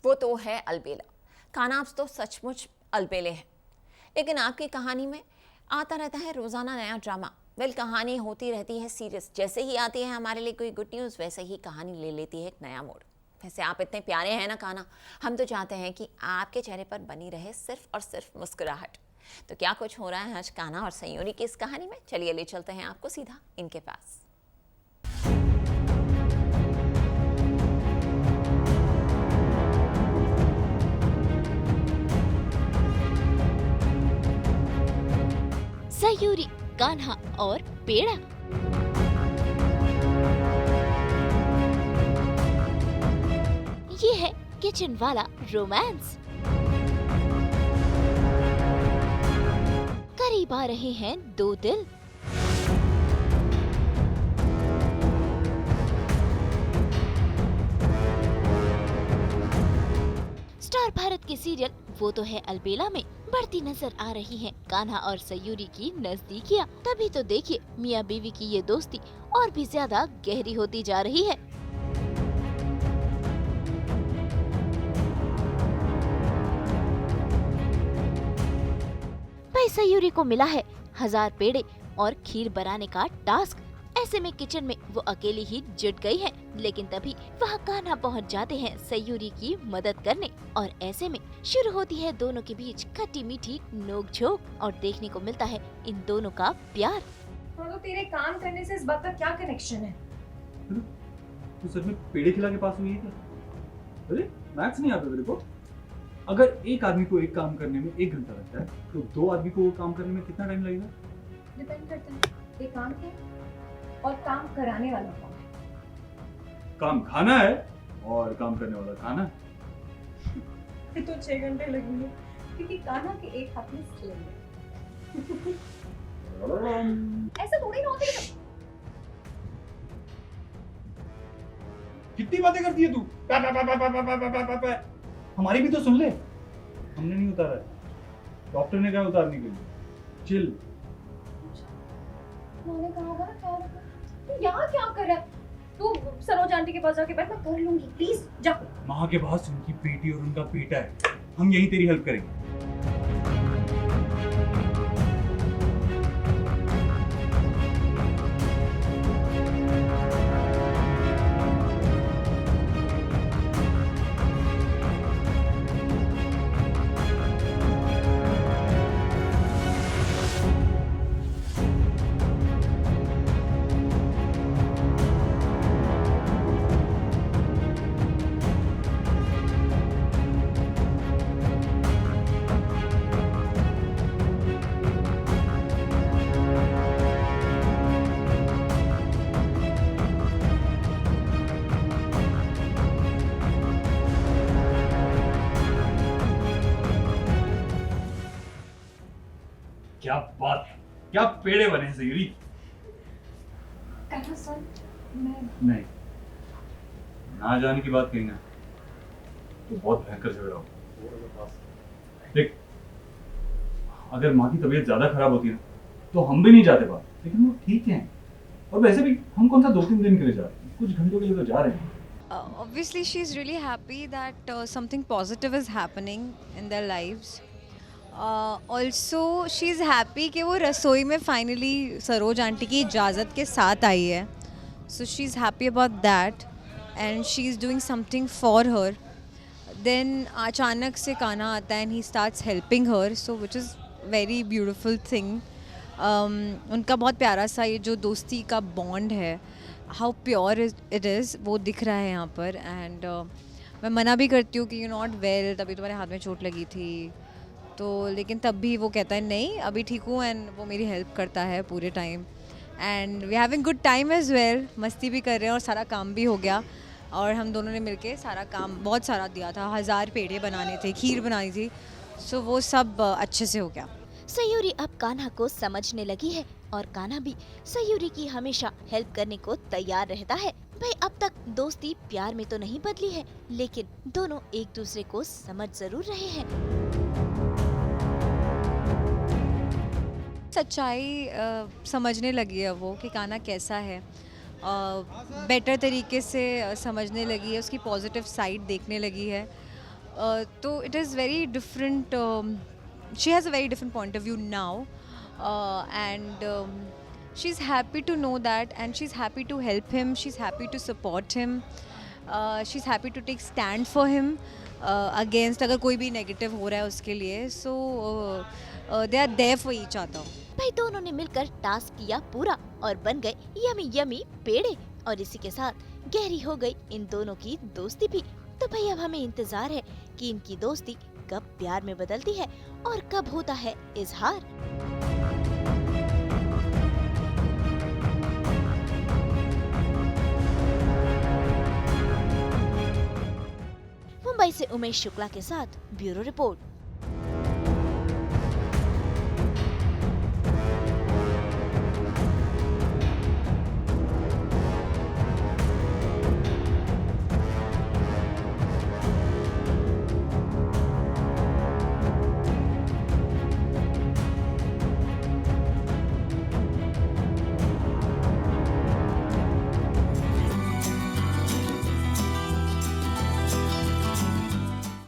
वो तो है अलबेला। कान्हा तो सचमुच अलबेले हैं, लेकिन आपकी कहानी में आता रहता है रोज़ाना नया ड्रामा। कहानी होती रहती है सीरियस। जैसे ही आती है हमारे लिए कोई गुड न्यूज़, वैसे ही कहानी ले लेती है एक नया मोड़। वैसे आप इतने प्यारे हैं ना कान्हा, हम तो चाहते हैं कि आपके चेहरे पर बनी रहे सिर्फ और सिर्फ मुस्कुराहट। तो क्या कुछ हो रहा है आज कान्हा और सयूरी की इस कहानी में? चलिए ले चलते हैं आपको सीधा इनके पास। सयूरी, कान्हा और पेड़ा। ये है किचन वाला रोमांस। करीब आ रहे हैं दो दिल। स्टार भारत के सीरियल वो तो है अलबेला में बढ़ती नजर आ रही हैं कान्हा और सयूरी की नजदीकियां। तभी तो देखिए मियाँ बीवी की ये दोस्ती और भी ज्यादा गहरी होती जा रही है। भाई सयूरी को मिला है 1000 पेड़े और खीर बनाने का टास्क। ऐसे में किचन में वो अकेली ही जुट गई है, लेकिन तभी वहाँ कान्हा पहुँच जाते हैं सयूरी की मदद करने और ऐसे में शुरू होती है दोनों के बीच खट्टी मीठी नोक-झोंक और देखने को मिलता है इन दोनों का प्यार। तो तेरे काम करने से इस बात का क्या कनेक्शन है? तू सच में पेड़े खिला के पास हुई है क्या? अरे मैथ्स नहीं आता तेरे को? अगर एक आदमी को एक काम करने में 1 घंटा लगता है तो 2 आदमी को वो काम करने में कितना टाइम लगेगा? डिपेंड करता है ये काम क्या है और काम कराने वाला कौन है। काम खाना है और काम करने वाला खाना है। फिर तो 6 घंटे लगेंगे क्योंकि कान्हा के एक हाथ में स्लेव है। ऐसा थोड़ी ना होता है। कितनी बातें करती है तू? पा, पा, पा, पा, पा, पा, पा, पा, पा, पा। हमारी भी तो सुन ले। हमने नहीं उतारा है, डॉक्टर ने कहा उतारने के लिए। चिल। मैंने कहा होगा ना ख्याल रखना। तू यहाँ क्या कर रहा है? तू सरोज आंटी के पास जाके बैठ, मैं कर लूंगी, प्लीज जा। माँ के पास उनकी बेटी और उनका बेटा है, हम यही तेरी हेल्प करेंगे। क्या बात है, क्या पेड़े बने हैं सयूरी। कान्हा सर, मैं नहीं, ना जाने की बात कही ना तो बहुत भयंकर झगड़ा हो। देख, अगर माँ की तबीयत ज्यादा खराब होती है तो हम भी नहीं जाते बाहर, लेकिन वो ठीक है। और वैसे भी हम कौन सा 2-3 दिन के लिए जा रहे हैं, कुछ घंटों के लिए तो जा रहे हैं। Obviously she's really happy that something positive is happening in their lives. Also she's happy कि वो रसोई में finally सरोज आंटी की इजाज़त के साथ आई है. So she's happy about that and she's doing something for her. Then अचानक से कान्हा आता है and he starts helping her, so which is very beautiful thing. उनका बहुत प्यारा सा ये जो दोस्ती का बॉन्ड है, हाउ प्योर इट इज़, वो दिख रहा है यहाँ पर. एंड मैं मना भी करती हूँ कि यू नॉट वेल, तभी तुम्हारे हाथ में चोट लगी थी तो, लेकिन तब भी वो कहता है नहीं अभी ठीक हूँ, एंड वो मेरी हेल्प करता है पूरे time. And we having good time as well, मस्ती भी कर रहे हैं और सारा काम भी हो गया. और हम दोनों ने मिलके सारा काम बहुत सारा दिया था, 1000 पेड़े बनाने थे, खीर बनानी थी, सो वो सब अच्छे से हो गया. सयूरी अब कान्हा को समझने लगी है और कान्हा भी सयूरी की हमेशा हेल्प करने को तैयार रहता है. भाई अब तक दोस्ती प्यार में तो नहीं बदली है, लेकिन दोनों एक दूसरे को समझ जरूर रहे हैं. सच्चाई समझने लगी है वो कि कान्हा कैसा है, बेटर तरीके से समझने लगी है, उसकी पॉजिटिव साइड देखने लगी है. तो it is very different. She has a very different point of view now, and she's happy to know that, and she's happy to help him. She's happy to support him. She's happy to take stand for him against अगर कोई भी negative हो रहा है उसके लिए. So they are there for each other. भाई दोनों ने मिलकर टास्क किया पूरा और बन गए यमी यमी पेड़े, और इसी के साथ गहरी हो गई इन दोनों की दोस्ती भी। तो भाई अब हमें इंतजार है कि इनकी दोस्ती कब प्यार में बदलती है और कब होता है इजहार। मुंबई से उमेश शुक्ला के साथ ब्यूरो रिपोर्ट।